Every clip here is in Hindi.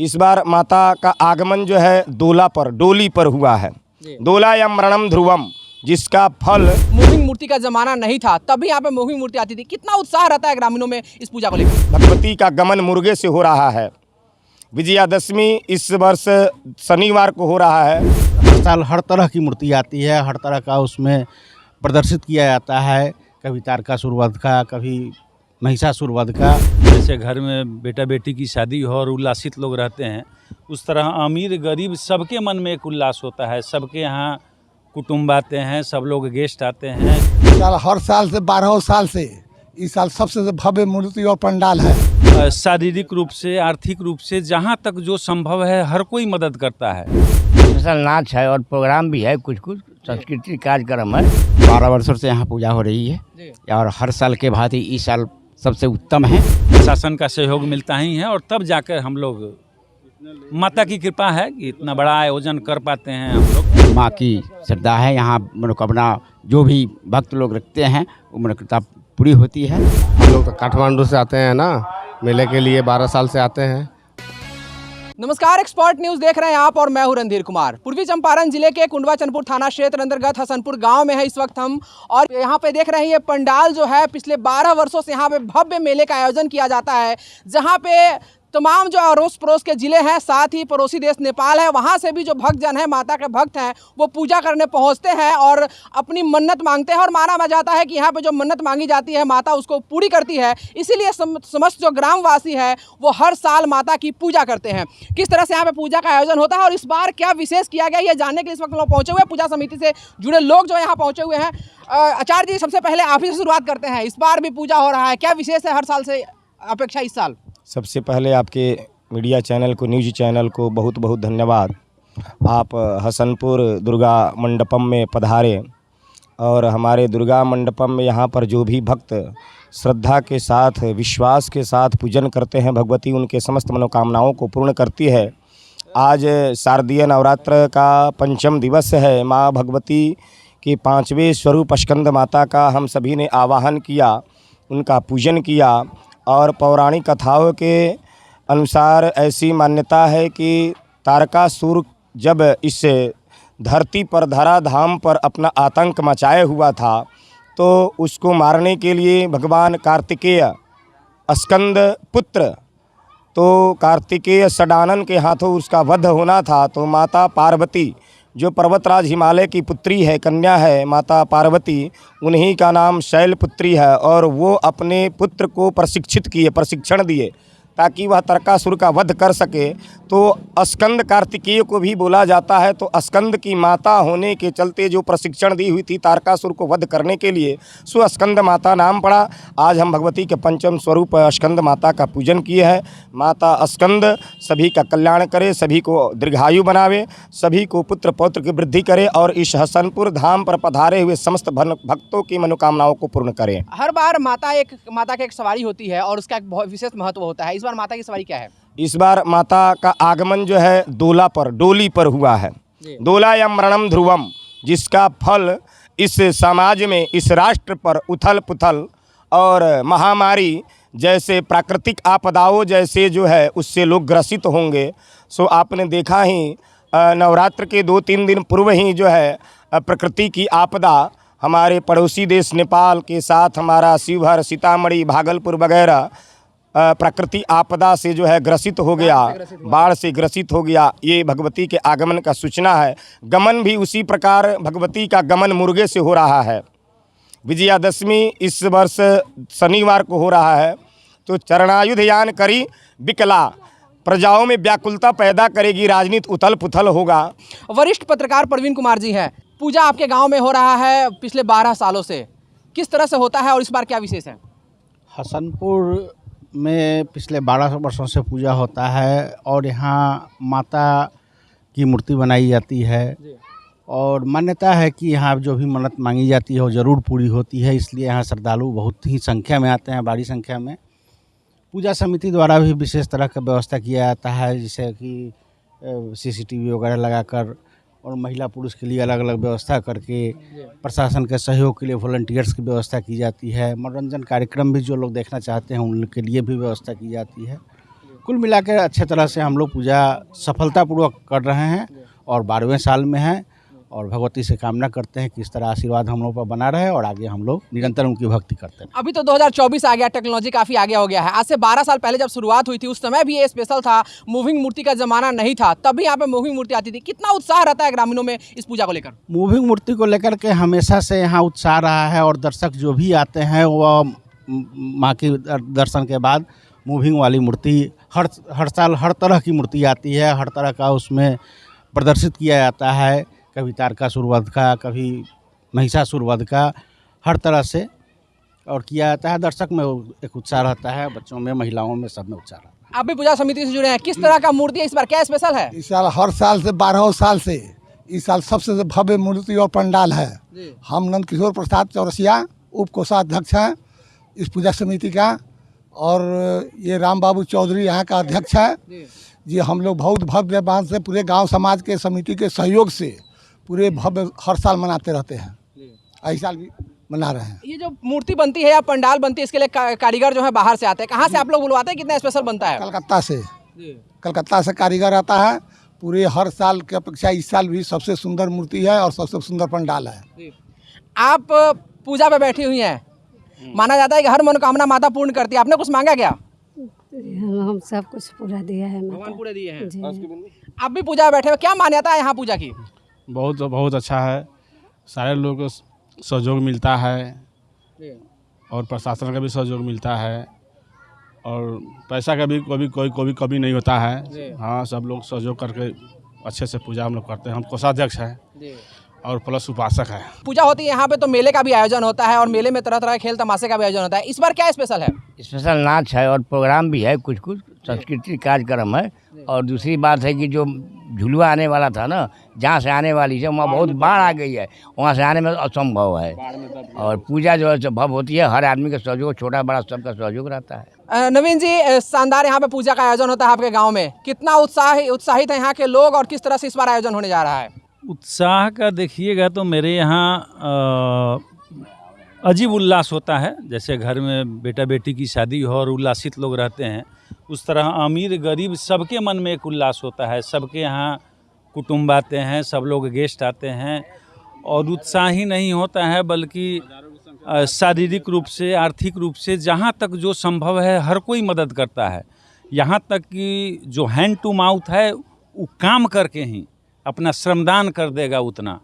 इस बार माता का आगमन जो है डोली पर हुआ है। दोला या मरणम ध्रुवम, जिसका फल मूविंग मूर्ति का जमाना नहीं था, तभी यहाँ पे मूविंग मूर्ति आती थी। कितना उत्साह रहता है ग्रामीणों में इस पूजा को लेकर। भगवती का गमन मुर्गे से हो रहा है। विजयादशमी इस वर्ष शनिवार को हो रहा है। हर साल हर तरह की मूर्ति आती है, हर तरह का उसमें प्रदर्शित किया जाता है। कभी तारकासुर वध का, कभी महिषासुर वध का। जैसे घर में बेटा बेटी की शादी हो और उल्लासित लोग रहते हैं, उस तरह अमीर गरीब सबके मन में एक उल्लास होता है। सबके यहाँ कुटुंब आते हैं, सब लोग गेस्ट आते हैं। हर साल से 12 साल से इस साल सबसे भव्य मूर्ति और पंडाल है। शारीरिक रूप से, आर्थिक रूप से, जहाँ तक जो संभव है हर कोई मदद करता है। स्पेशल नाच है और प्रोग्राम भी है, कुछ सांस्कृतिक कार्यक्रम है। 12 वर्षों से यहाँ पूजा हो रही है और हर साल के भांति इस साल सबसे उत्तम है। शासन का सहयोग मिलता ही है और तब जाकर हम लोग, माता की कृपा है कि इतना बड़ा आयोजन कर पाते हैं हम लोग। माँ की श्रद्धा है, यहाँ मनोकामना जो भी भक्त लोग रखते हैं वो मनोकामना पूरी होती है। हम लोग तो काठमांडू से आते हैं ना, मेले के लिए 12 साल से आते हैं। नमस्कार, एक्सपर्ट न्यूज देख रहे हैं आप और मैं हूं रणधीर कुमार। पूर्वी चंपारण जिले के कुंडवा चंदपुर थाना क्षेत्र अंतर्गत हसनपुर गांव में है इस वक्त हम, और यहां पे देख रहे हैं ये पंडाल जो है पिछले 12 वर्षों से यहां पे भव्य मेले का आयोजन किया जाता है, जहां पे तमाम जो अड़ोस पड़ोस के ज़िले हैं, साथ ही पड़ोसी देश नेपाल है, वहाँ से भी जो भक्तजन हैं, माता के भक्त हैं, वो पूजा करने पहुँचते हैं और अपनी मन्नत मांगते हैं। और माना जाता है कि यहाँ पे जो मन्नत मांगी जाती है माता उसको पूरी करती है। इसीलिए समस्त जो ग्रामवासी है वो हर साल माता की पूजा करते हैं। किस तरह से यहाँ पे पूजा का आयोजन होता है और इस बार क्या विशेष किया गया, ये जानने के लिए इस वक्त लोग पहुँचे हुए हैं। पूजा समिति से जुड़े लोग जो यहाँ पहुँचे हुए हैं। आचार्य जी, सबसे पहले आप ही से शुरुआत करते हैं। इस बार भी पूजा हो रहा है, क्या विशेष है हर साल से अपेक्षा इस साल? सबसे पहले आपके मीडिया चैनल को, न्यूज चैनल को बहुत बहुत धन्यवाद। आप हसनपुर दुर्गा मंडपम में पधारे और हमारे दुर्गा मंडपम में यहाँ पर जो भी भक्त श्रद्धा के साथ, विश्वास के साथ पूजन करते हैं, भगवती उनके समस्त मनोकामनाओं को पूर्ण करती है। आज शारदीय नवरात्र का 5वां दिवस है। माँ भगवती के 5वें स्वरूप स्कंद माता का हम सभी ने आवाहन किया, उनका पूजन किया। और पौराणिक कथाओं के अनुसार ऐसी मान्यता है कि तारकासुर जब इस धरती पर, धराधाम पर अपना आतंक मचाए हुआ था, तो उसको मारने के लिए भगवान कार्तिकेय स्कंद पुत्र, तो कार्तिकेय षडानन के हाथों उसका वध होना था। तो माता पार्वती जो पर्वतराज हिमालय की पुत्री है, कन्या है माता पार्वती, उन्हीं का नाम शैलपुत्री है। और वो अपने पुत्र को प्रशिक्षण दिए ताकि वह तारकासुर का वध कर सके। तो स्कंद कार्तिकेय को भी बोला जाता है। तो स्कंद की माता होने के चलते जो प्रशिक्षण दी हुई थी तारकासुर को वध करने के लिए, सो स्कंद माता नाम पड़ा। आज हम भगवती के 5वें स्वरूप स्कंद माता का पूजन किए हैं। माता स्कंद सभी का कल्याण करे, सभी को दीर्घायु बनावे, सभी को पुत्र पौत्र की वृद्धि करे और इस हसनपुर धाम पर पधारे हुए समस्त भक्तों की मनोकामनाओं को पूर्ण करें। हर बार माता की एक सवारी होती है और उसका एक बहुत विशेष महत्व होता है। इस बार माता की सवारी क्या है? इस बार माता का आगमन जो है डोली पर हुआ है। दोला या मरणम ध्रुवम, जिसका फल इस समाज में, इस राष्ट्र पर उथल पुथल और महामारी जैसे प्राकृतिक आपदाओं जैसे जो है उससे लोग ग्रसित होंगे। सो आपने देखा ही नवरात्र के 2-3 दिन पूर्व ही जो है प्रकृति की आपदा हमारे पड़ोसी देश नेपाल के साथ हमारा शिवहर, सीतामढ़ी, भागलपुर वगैरह प्रकृति आपदा से जो है ग्रसित हो गया, बाढ़ से ग्रसित हो गया। ये भगवती के आगमन का सूचना है। गमन भी उसी प्रकार भगवती का गमन मुर्गे से हो रहा है। विजयादशमी इस वर्ष शनिवार को हो रहा है। तो चरणायुध यान करी विकला, प्रजाओं में व्याकुलता पैदा करेगी, राजनीति उथल पुथल होगा। वरिष्ठ पत्रकार प्रवीण कुमार जी हैं। पूजा आपके गांव में हो रहा है पिछले 12 सालों से, किस तरह से होता है और इस बार क्या विशेष है? हसनपुर में पिछले 12 वर्षों से पूजा होता है और यहाँ माता की मूर्ति बनाई जाती है और मान्यता है कि यहाँ जो भी मन्नत मांगी जाती है वो ज़रूर पूरी होती है। इसलिए यहाँ श्रद्धालु बहुत ही संख्या में आते हैं, बड़ी संख्या में। पूजा समिति द्वारा भी विशेष तरह का व्यवस्था किया जाता है, जैसे कि CCTV वगैरह लगाकर और महिला पुरुष के लिए अलग अलग व्यवस्था करके, प्रशासन के सहयोग के लिए वॉलंटियर्स की व्यवस्था की जाती है। मनोरंजन कार्यक्रम भी जो लोग देखना चाहते हैं उनके लिए भी व्यवस्था की जाती है। कुल मिलाकर अच्छे तरह से हम लोग पूजा सफलतापूर्वक कर रहे हैं और 12वें साल में हैं और भगवती से कामना करते हैं कि इस तरह आशीर्वाद हम लोग पर बना रहे और आगे हम लोग निरंतर उनकी भक्ति करते हैं। अभी तो 2024 आ गया, टेक्नोलॉजी काफ़ी आगे हो गया है। आज से 12 साल पहले जब शुरुआत हुई थी उस समय भी ये स्पेशल था, मूविंग मूर्ति का ज़माना नहीं था, तब भी यहाँ पे मूविंग मूर्ति आती थी। कितना उत्साह रहता है ग्रामीणों में इस पूजा को लेकर? मूविंग मूर्ति को लेकर के हमेशा से यहाँ उत्साह रहा है और दर्शक जो भी आते हैं वह माँ के दर्शन के बाद मूविंग वाली मूर्ति हर साल हर तरह की मूर्ति आती है, हर तरह का उसमें प्रदर्शित किया जाता है। कभी तारकासुर वध का, कभी महिषासुर वध का, हर तरह से और किया जाता है। दर्शक में एक उत्साह रहता है, बच्चों में, महिलाओं में, सब में उत्साह रहता है। आप भी पूजा समिति से जुड़े हैं, किस तरह का मूर्ति है इस बार, क्या स्पेशल है? इस साल हर साल से 12 साल से इस साल सबसे भव्य मूर्ति और पंडाल है। हम नंदकिशोर प्रसाद चौरसिया उप कोषाध्यक्ष हैं इस पूजा समिति का और ये राम बाबू चौधरी यहाँ का अध्यक्ष है जी। हम लोग बहुत भव्य बांध से पूरे गांव समाज के समिति के सहयोग से पूरे भव्य हर साल मनाते रहते हैं, इस साल भी मना रहे हैं। ये जो मूर्ति बनती है या पंडाल बनती है इसके लिए कारीगर जो है बाहर से आते हैं, कहाँ से आप लोग बुलवाते हैं? कितना स्पेशल बनता है? कलकत्ता से कारीगर आता है। पूरे हर साल की अपेक्षा इस साल भी सबसे सुंदर मूर्ति है और सबसे सुंदर पंडाल है। आप पूजा पे बैठी हुई हैं, माना जाता है कि हर मनोकामना माता पूर्ण करती है, आपने कुछ मांगा क्या? हम सब कुछ पूरा दिया है, भगवान पूरे दिए हैं। जी। आप भी पूजा में बैठे हो, क्या मान्यता है यहाँ पूजा की? बहुत अच्छा है, सारे लोगों को सहयोग मिलता है और प्रशासन का भी सहयोग मिलता है और पैसा का भी कभी नहीं होता है। हाँ, सब लोग सहयोग करके अच्छे से पूजा हम लोग करते हैं। हम कोषाध्यक्ष हैं और प्लस उपासक है। पूजा होती है यहाँ पे तो मेले का भी आयोजन होता है और मेले में तरह तरह के खेल तमाशे का भी आयोजन होता है। इस बार क्या स्पेशल है? स्पेशल नाच है और प्रोग्राम भी है, कुछ सांस्कृतिक कार्यक्रम है। और दूसरी बात है कि जो झुलुआ आने वाला था ना, जहाँ से आने वाली है वहाँ बहुत बाढ़ आ गई है, वहाँ से आने में असंभव है। और पूजा जो है भव्य होती है, हर आदमी का सहयोग, छोटा बड़ा सबका सहयोग रहता है। नवीन जी, शानदार यहाँ पे पूजा का आयोजन होता है आपके गाँव में, कितना उत्साहित है यहाँ के लोग और किस तरह से इस बार आयोजन होने जा रहा है? उत्साह का देखिएगा तो मेरे यहाँ अजीब उल्लास होता है। जैसे घर में बेटा बेटी की शादी हो और उल्लासित लोग रहते हैं, उस तरह अमीर गरीब सबके मन में एक उल्लास होता है। सबके यहाँ कुटुंब आते हैं, सब लोग गेस्ट आते हैं और उत्साह ही नहीं होता है बल्कि शारीरिक रूप से, आर्थिक रूप से, जहाँ तक जो संभव है हर कोई मदद करता है। यहाँ तक कि जो हैंड टू माउथ है वो काम करके ही अपना श्रमदान कर देगा उतना।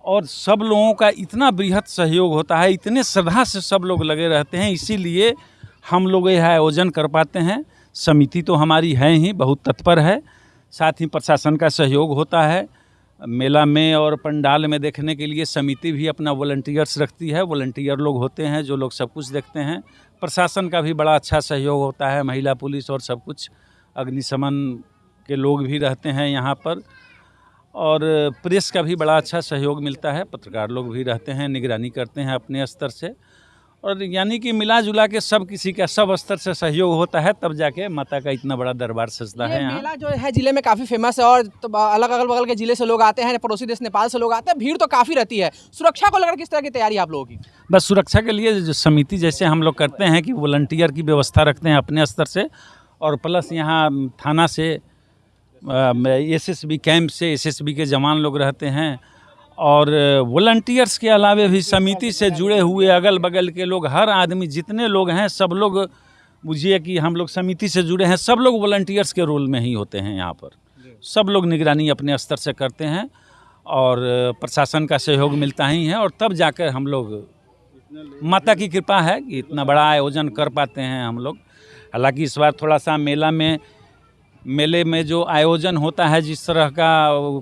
और सब लोगों का इतना बृहत सहयोग होता है, इतने श्रद्धा से सब लोग लगे रहते हैं, इसीलिए हम लोग यह आयोजन कर पाते हैं। समिति तो हमारी है ही, बहुत तत्पर है, साथ ही प्रशासन का सहयोग होता है। मेला में और पंडाल में देखने के लिए समिति भी अपना वॉलंटियर्स रखती है, वॉलंटियर लोग होते हैं जो लोग सब कुछ देखते हैं। प्रशासन का भी बड़ा अच्छा सहयोग होता है, महिला पुलिस और सब कुछ, अग्निशमन के लोग भी रहते हैं यहाँ पर और प्रेस का भी बड़ा अच्छा सहयोग मिलता है, पत्रकार लोग भी रहते हैं, निगरानी करते हैं अपने स्तर से। और यानी कि मिला जुला के सब किसी का सब स्तर से सहयोग होता है, तब जाके माता का इतना बड़ा दरबार सजता है। यहाँ मेला जो है जिले में काफ़ी फेमस है और तो अलग अगल बगल के जिले से लोग आते हैं, पड़ोसी देश नेपाल से लोग आते हैं, भीड़ तो काफ़ी रहती है। सुरक्षा को लेकर किस तरह की तैयारी आप लोगों की? बस सुरक्षा के लिए जो समिति जैसे हम लोग करते हैं कि वॉलंटियर की व्यवस्था रखते हैं अपने स्तर से और प्लस यहाँ थाना से, एसएसबी कैंप से एसएसबी के जवान लोग रहते हैं और वॉलंटियर्स के अलावे भी समिति से जुड़े हुए अगल बगल के लोग, हर आदमी जितने लोग हैं सब लोग, बुझिए कि हम लोग समिति से जुड़े हैं, सब लोग वॉलंटियर्स के रोल में ही होते हैं। यहाँ पर सब लोग निगरानी अपने स्तर से करते हैं और प्रशासन का सहयोग मिलता ही है और तब जाकर हम लोग, माता की कृपा है कि इतना बड़ा आयोजन कर पाते हैं हम लोग। हालांकि इस बार थोड़ा सा मेले में जो आयोजन होता है, जिस तरह का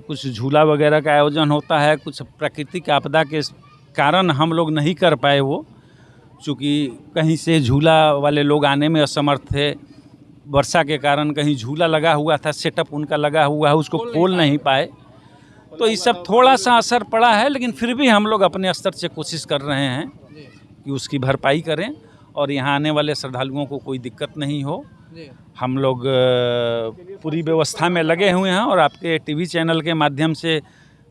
कुछ झूला वगैरह का आयोजन होता है, कुछ प्राकृतिक आपदा के कारण हम लोग नहीं कर पाए वो, चूँकि कहीं से झूला वाले लोग आने में असमर्थ थे, वर्षा के कारण कहीं झूला लगा हुआ था, सेटअप उनका लगा हुआ है, उसको खोल नहीं पाए, तो ये सब थोड़ा सा असर पड़ा है। लेकिन फिर भी हम लोग अपने स्तर से कोशिश कर रहे हैं कि उसकी भरपाई करें और यहाँ आने वाले श्रद्धालुओं को कोई दिक्कत नहीं हो। हम लोग पूरी व्यवस्था में लगे हुए हैं और आपके टीवी चैनल के माध्यम से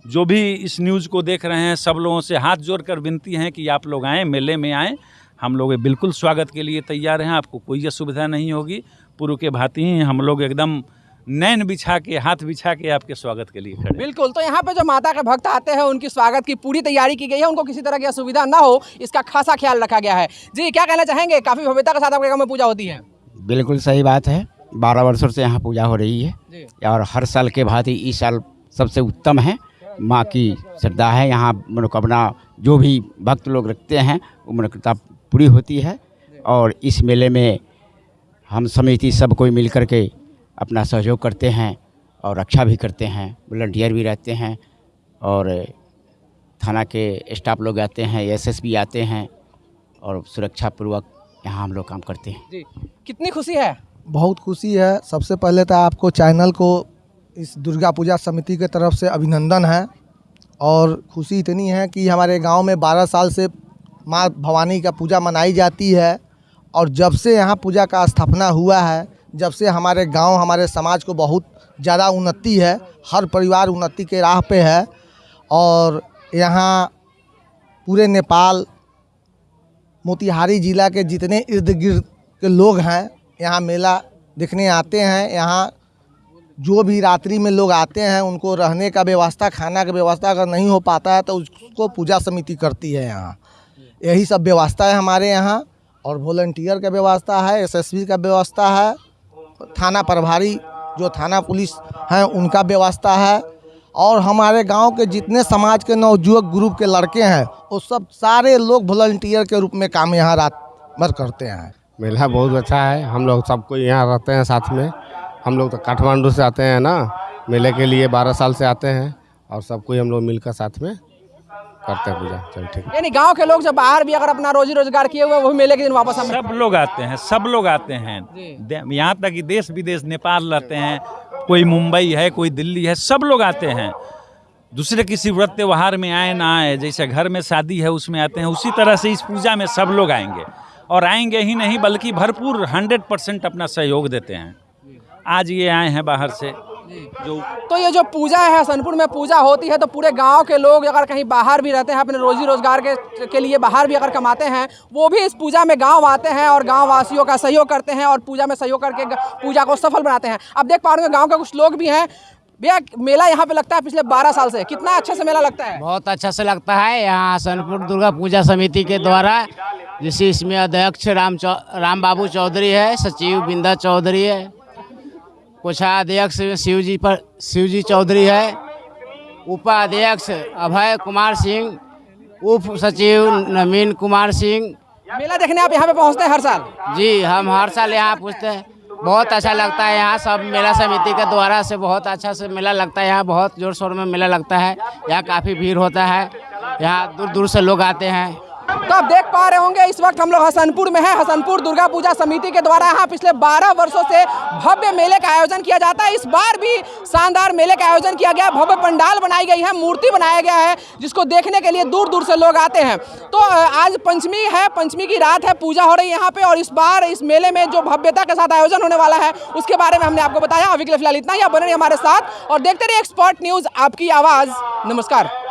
जो भी इस न्यूज़ को देख रहे हैं, सब लोगों से हाथ जोड़कर विनती है कि आप लोग आएँ, मेले में आएँ। हम लोग बिल्कुल स्वागत के लिए तैयार हैं, आपको कोई असुविधा नहीं होगी। पूर्व के भांति ही हम लोग एकदम नैन बिछा के, हाथ बिछा के आपके स्वागत के लिए खड़े। बिल्कुल। तो यहाँ पे जो माता के भक्त आते हैं उनकी स्वागत की पूरी तैयारी की गई है, उनको किसी तरह की असुविधा ना हो इसका खासा ख्याल रखा गया है। जी क्या कहना चाहेंगे, काफ़ी भव्यता के साथ आपके गाँव में पूजा होती है? बिल्कुल सही बात है। 12 वर्षों से यहाँ पूजा हो रही है जी। और हर साल के भांति इस साल सबसे उत्तम है। माँ की श्रद्धा है, यहाँ मनोकामना जो भी भक्त लोग रखते हैं वो मनोकामना पूरी होती है। और इस मेले में हम समिति सब कोई मिल कर के अपना सहयोग करते हैं और रक्षा भी करते हैं। वॉलंटियर भी रहते हैं और थाना के स्टाफ लोग आते हैं, एसएसबी आते हैं और सुरक्षापूर्वक यहाँ हम लोग काम करते हैं। जी कितनी खुशी है? बहुत खुशी है। सबसे पहले तो आपको चैनल को इस दुर्गा पूजा समिति के तरफ से अभिनंदन है। और खुशी इतनी है कि हमारे गांव में 12 साल से माँ भवानी का पूजा मनाई जाती है। और जब से यहाँ पूजा का स्थापना हुआ है, जब से हमारे गांव, हमारे समाज को बहुत ज़्यादा उन्नति है। हर परिवार उन्नति के राह पे है। और यहाँ पूरे नेपाल, मोतिहारी ज़िला के जितने इर्द गिर्द के लोग हैं यहाँ मेला देखने आते हैं। यहाँ जो भी रात्रि में लोग आते हैं उनको रहने का व्यवस्था, खाना का व्यवस्था अगर नहीं हो पाता है तो उसको पूजा समिति करती है यहाँ। यही सब व्यवस्था है हमारे यहाँ। और वॉलंटियर का व्यवस्था है, एसएसबी का व्यवस्था है, थाना प्रभारी जो थाना पुलिस हैं उनका व्यवस्था है। और हमारे गांव के जितने समाज के नवयुवक ग्रुप के लड़के हैं वो सब सारे लोग वॉलंटियर के रूप में काम यहाँ रात भर करते हैं। मेला बहुत अच्छा है। हम लोग सबको यहाँ रहते हैं साथ में। हम लोग तो काठमांडू से आते हैं ना मेले के लिए, 12 साल से आते हैं और सब कोई हम लोग मिलकर साथ में करते हैं पूजा। चल ठीक है। यानी गांव के लोग जब बाहर भी अगर अपना रोजी रोजगार किए हुए वही मेले के दिन वापस सब लोग आते हैं, सब लोग आते हैं। यहाँ तक कि देश विदेश, नेपाल रहते हैं, कोई मुंबई है, कोई दिल्ली है, सब लोग आते हैं। दूसरे किसी व्रत त्यौहार में आए ना आए, जैसे घर में शादी है उसमें आते हैं, उसी तरह से इस पूजा में सब लोग आएंगे। और आएंगे ही नहीं बल्कि भरपूर 100% अपना सहयोग देते हैं। आज ये आए हैं बाहर से जो। तो ये जो पूजा है, हसनपुर में पूजा होती है तो पूरे गांव के लोग अगर कहीं बाहर भी रहते हैं, अपने रोजी रोजगार के लिए बाहर भी अगर कमाते हैं, वो भी इस पूजा में गांव आते हैं और गांव वासियों का सहयोग करते हैं और पूजा में सहयोग करके पूजा को सफल बनाते हैं। अब देख पा रहे हैं गांव के कुछ लोग भी हैं। भैया मेला यहाँ पे लगता है पिछले 12 साल से, कितना अच्छे से मेला लगता है? बहुत अच्छा से लगता है। यहाँ हसनपुर दुर्गा पूजा समिति के द्वारा, जिसे इसमें अध्यक्ष राम बाबू चौधरी है, सचिव बिंदा चौधरी है, कोषाध्यक्ष शिवजी चौधरी है, उपाध्यक्ष अभय कुमार सिंह, उप सचिव नवीन कुमार सिंह। मेला देखने आप यहाँ पे पहुँचते हैं हर साल? जी हम हर साल यहाँ पूछते हैं। बहुत अच्छा लगता है यहाँ। सब मेला समिति के द्वारा से बहुत अच्छा से मेला लगता है। यहाँ बहुत जोर शोर में मेला लगता है। यहाँ काफ़ी भीड़ होता है। यहाँ दूर दूर से लोग आते हैं। तो आप देख पा रहे होंगे इस वक्त हम लोग हसनपुर में हैं। हसनपुर दुर्गा पूजा समिति के द्वारा यहाँ पिछले 12 वर्षों से भव्य मेले का आयोजन किया जाता है। इस बार भी शानदार मेले का आयोजन किया गया है। भव्य पंडाल बनाई गई है, मूर्ति बनाया गया है जिसको देखने के लिए दूर दूर से लोग आते हैं। तो आज पंचमी है, पंचमी की रात है, पूजा हो रही है यहाँ पे। और इस बार इस मेले में जो भव्यता के साथ आयोजन होने वाला है उसके बारे में हमने आपको बताया। अभी के लिए फिलहाल इतना ही। आप बने रहिए हमारे साथ और देखते रहिए एक्सपर्ट न्यूज़, आपकी आवाज़। नमस्कार।